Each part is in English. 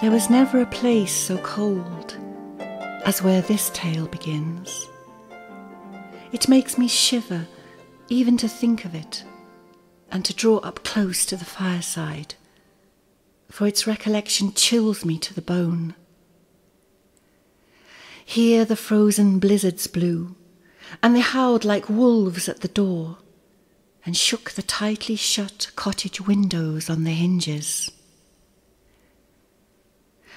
There was never a place so cold as where this tale begins. It makes me shiver even to think of it, and to draw up close to the fireside, for its recollection chills me to the bone. Here the frozen blizzards blew, and they howled like wolves at the door, and shook the tightly shut cottage windows on their hinges.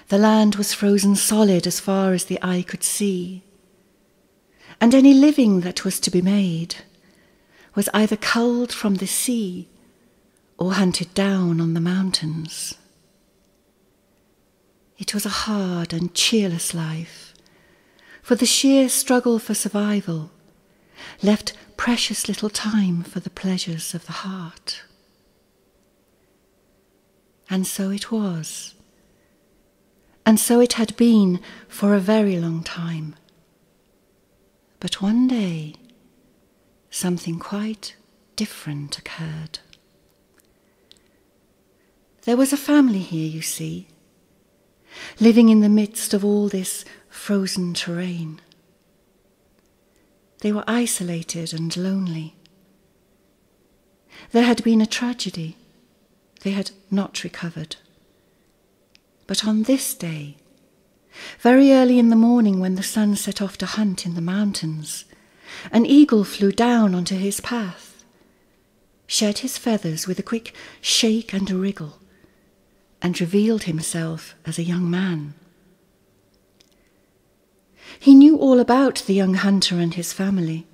The land was frozen solid as far as the eye could see, and any living that was to be made was either culled from the sea or hunted down on the mountains. It was a hard and cheerless life, for the sheer struggle for survival left precious little time for the pleasures of the heart. And so it was, and so it had been for a very long time. But one day, something quite different occurred. There was a family here, you see, living in the midst of all this frozen terrain. They were isolated and lonely. There had been a tragedy. They had not recovered. But on this day, very early in the morning when the sun set off to hunt in the mountains, an eagle flew down onto his path, shed his feathers with a quick shake and a wriggle, and revealed himself as a young man. He knew all about the young hunter and his family,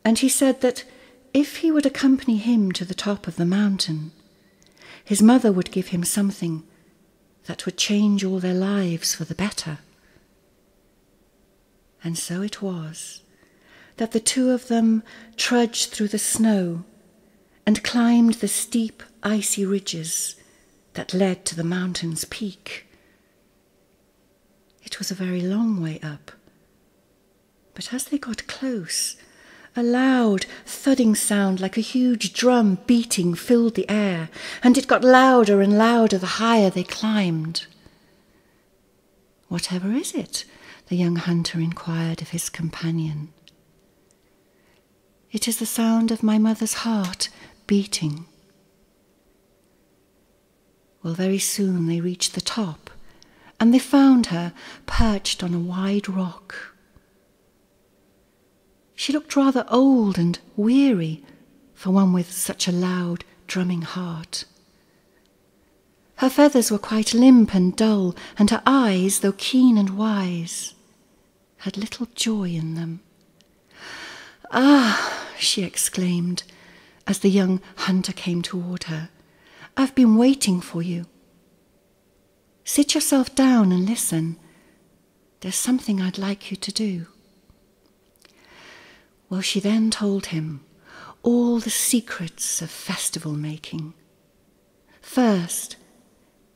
and he said that if he would accompany him to the top of the mountain, his mother would give him something that would change all their lives for the better. And so it was that the two of them trudged through the snow and climbed the steep, icy ridges that led to the mountain's peak. It was a very long way up, but as they got close, a loud, thudding sound like a huge drum beating filled the air, and it got louder and louder the higher they climbed. "Whatever is it?" the young hunter inquired of his companion. "It is the sound of my mother's heart beating." Well, very soon they reached the top, and they found her perched on a wide rock. She looked rather old and weary for one with such a loud, drumming heart. Her feathers were quite limp and dull, and her eyes, though keen and wise, had little joy in them. "Ah," she exclaimed, as the young hunter came toward her, "I've been waiting for you. Sit yourself down and listen. There's something I'd like you to do." Well, she then told him all the secrets of festival making. First,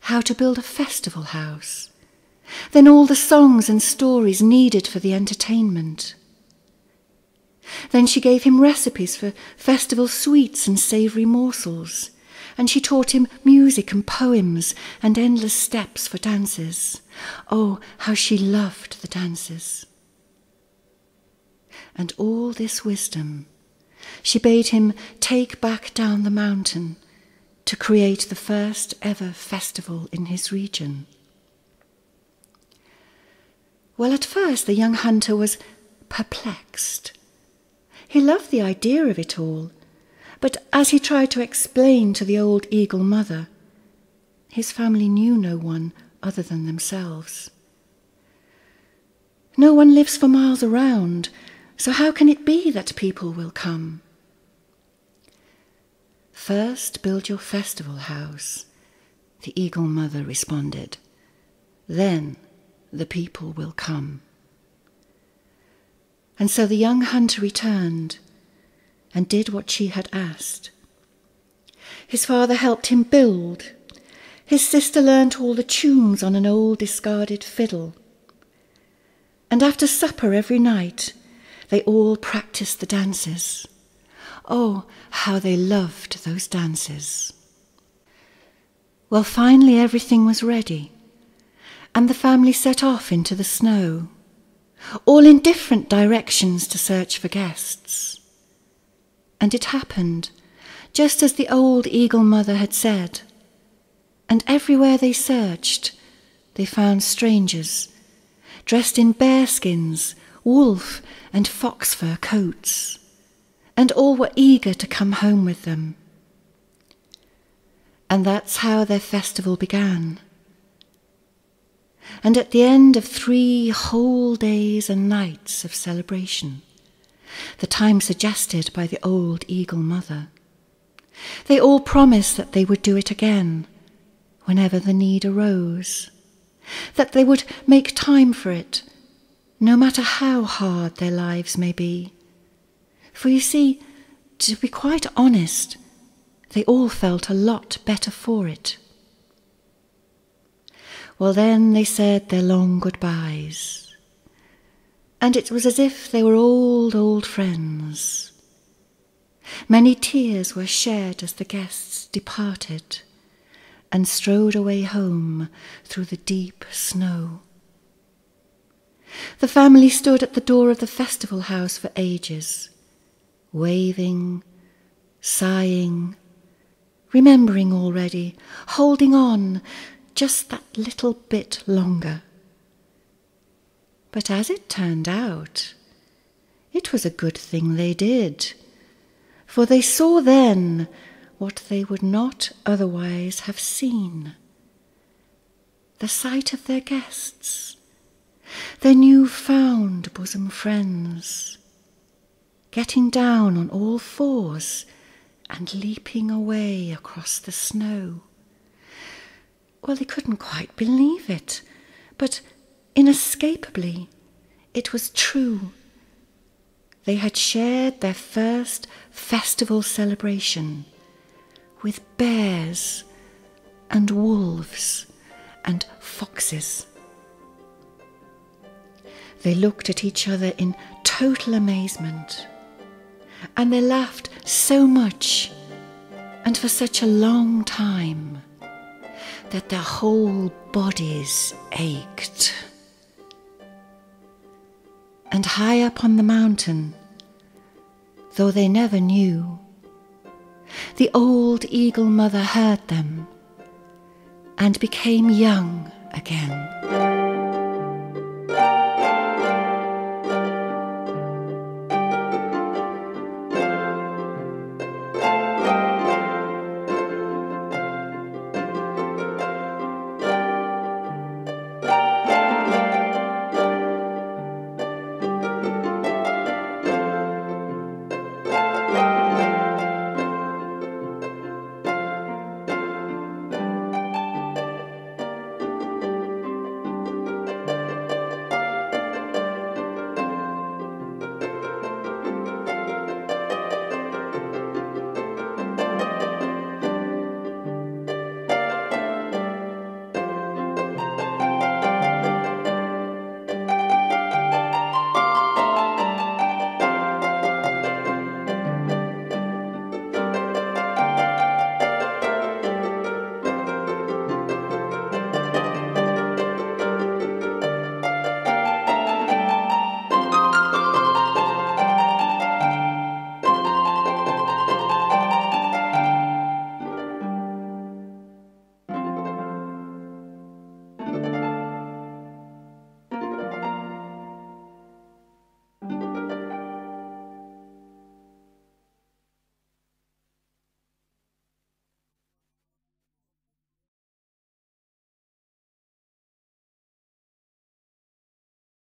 how to build a festival house, then all the songs and stories needed for the entertainment. Then she gave him recipes for festival sweets and savoury morsels, and she taught him music and poems and endless steps for dances. Oh, how she loved the dances. And all this wisdom she bade him take back down the mountain to create the first ever festival in his region. Well, at first the young hunter was perplexed. He loved the idea of it all, but as he tried to explain to the old eagle mother, his family knew no one other than themselves. No one lives for miles around, so how can it be that people will come? "First build your festival house," the eagle mother responded. "Then the people will come." And so the young hunter returned and did what she had asked. His father helped him build. His sister learnt all the tunes on an old discarded fiddle. And after supper every night, they all practiced the dances. Oh, how they loved those dances. Well, finally everything was ready, and the family set off into the snow, all in different directions to search for guests. And it happened just as the old eagle mother had said, and everywhere they searched, they found strangers, dressed in bearskins, wolf and fox fur coats, and all were eager to come home with them. And that's how their festival began. And at the end of 3 whole days and nights of celebration, the time suggested by the old eagle mother, they all promised that they would do it again whenever the need arose, that they would make time for it, no matter how hard their lives may be. For you see, to be quite honest, they all felt a lot better for it. Well, then they said their long goodbyes, and it was as if they were old friends. Many tears were shed as the guests departed and strode away home through the deep snow. The family stood at the door of the festival house for ages, waving, sighing, remembering already, holding on just that little bit longer. But as it turned out, it was a good thing they did, for they saw then what they would not otherwise have seen: the sight of their guests, their new-found bosom friends, getting down on all fours and leaping away across the snow. Well, they couldn't quite believe it, but inescapably it was true. They had shared their first festival celebration with bears and wolves and foxes. They looked at each other in total amazement, and they laughed so much and for such a long time that their whole bodies ached. And high up on the mountain, though they never knew, the old eagle mother heard them and became young again.